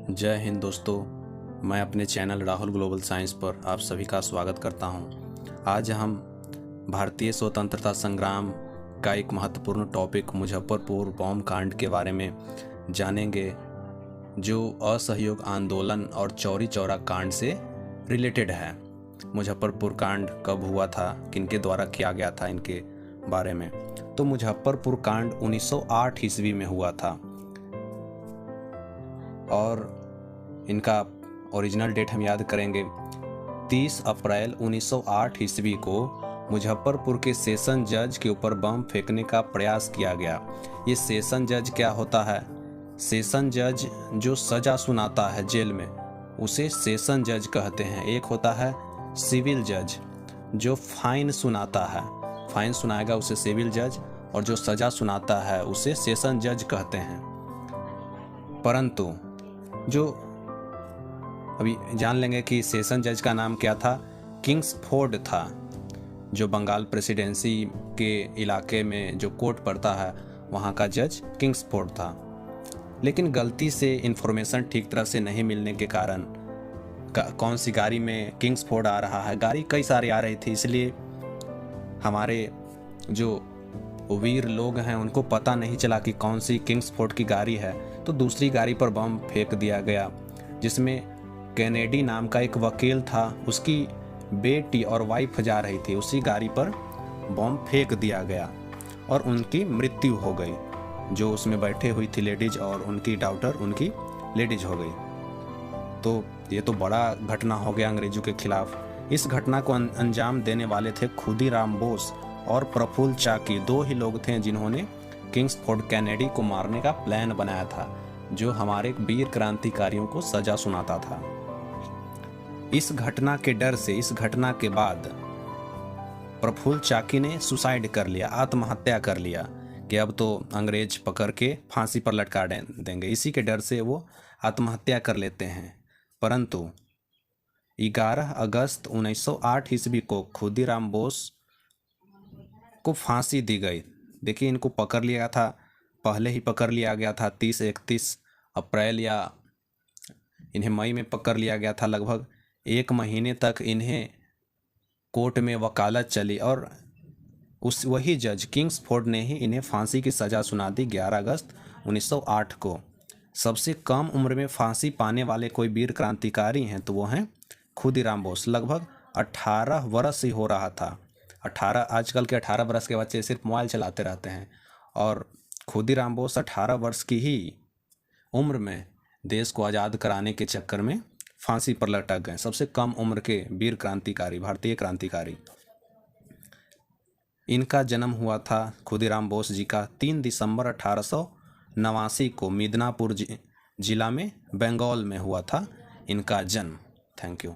जय हिंद दोस्तों, मैं अपने चैनल राहुल ग्लोबल साइंस पर आप सभी का स्वागत करता हूं। आज हम भारतीय स्वतंत्रता संग्राम का एक महत्वपूर्ण टॉपिक मुजफ्फरपुर बॉम्ब कांड के बारे में जानेंगे, जो असहयोग आंदोलन और चौरी चौरा कांड से रिलेटेड है। मुजफ्फरपुर कांड कब हुआ था, किनके द्वारा किया गया था, इनके बारे में। तो मुजफ्फरपुर कांड 1908 ईस्वी में हुआ था और इनका ओरिजिनल डेट हम याद करेंगे। 30 अप्रैल 1908 ईस्वी को मुजफ्फरपुर के सेशन जज के ऊपर बम फेंकने का प्रयास किया गया। ये सेशन जज क्या होता है? सेशन जज जो सज़ा सुनाता है जेल में, उसे सेशन जज कहते हैं। एक होता है सिविल जज जो फाइन सुनाता है, फाइन सुनाएगा उसे सिविल जज, और जो सज़ा सुनाता है उसे सेशन जज कहते हैं। परंतु जो अभी जान लेंगे कि सेशन जज का नाम क्या था। किंग्सफोर्ड था, जो बंगाल प्रेसिडेंसी के इलाके में जो कोर्ट पड़ता है वहाँ का जज किंग्सफोर्ड था। लेकिन गलती से इन्फॉर्मेशन ठीक तरह से नहीं मिलने के कारण कौन सी गाड़ी में किंग्सफोर्ड आ रहा है, गाड़ी कई सारी आ रही थी, इसलिए हमारे जो वीर लोग हैं उनको पता नहीं चला कि कौन सी किंग्सफोर्ड की गाड़ी है, तो दूसरी गाड़ी पर बम फेंक दिया गया, जिसमें कैनेडी नाम का एक वकील था, उसकी बेटी और वाइफ जा रही थी। उसी गाड़ी पर बम फेंक दिया गया और उनकी मृत्यु हो गई। जो उसमें बैठे हुई थी लेडीज और उनकी डॉटर, उनकी लेडीज हो गई। तो ये तो बड़ा घटना हो गया अंग्रेजों के खिलाफ। इस घटना को अंजाम देने वाले थे खुदीराम बोस और प्रफुल्ल चाकी। दो ही लोग थे जिन्होंने किंग्सफोर्ड कैनेडी को मारने का प्लान बनाया था, जो हमारे वीर क्रांतिकारियों को सजा सुनाता था। इस घटना के डर से, इस घटना के बाद प्रफुल्ल चाकी ने सुसाइड कर लिया, आत्महत्या कर लिया कि अब तो अंग्रेज पकड़ के फांसी पर लटका देंगे। इसी के डर से वो आत्महत्या कर लेते हैं। परंतु 11 अगस्त 1908 ईस्वी को खुदीराम बोस को फांसी दी गई। देखिए, इनको पकड़ लिया था, पहले ही पकड़ लिया गया था 30-31 अप्रैल, या इन्हें मई में पकड़ लिया गया था। लगभग 1 महीने तक इन्हें कोर्ट में वकालत चली और वही जज किंग्सफोर्ड ने ही इन्हें फांसी की सज़ा सुना दी 11 अगस्त 1908 को। सबसे कम उम्र में फांसी पाने वाले कोई वीर क्रांतिकारी हैं तो वो हैं खुदीराम बोस। लगभग 18 वर्ष ही हो रहा था। 18, आजकल के 18 वर्ष के बच्चे सिर्फ मोबाइल चलाते रहते हैं, और खुदीराम बोस 18 वर्ष की ही उम्र में देश को आज़ाद कराने के चक्कर में फांसी पर लटक गए। सबसे कम उम्र के वीर क्रांतिकारी, भारतीय क्रांतिकारी। इनका जन्म हुआ था खुदीराम बोस जी का 3 दिसंबर 1889 को मिदनापुर जिला में बंगाल में हुआ था इनका जन्म। Thank you.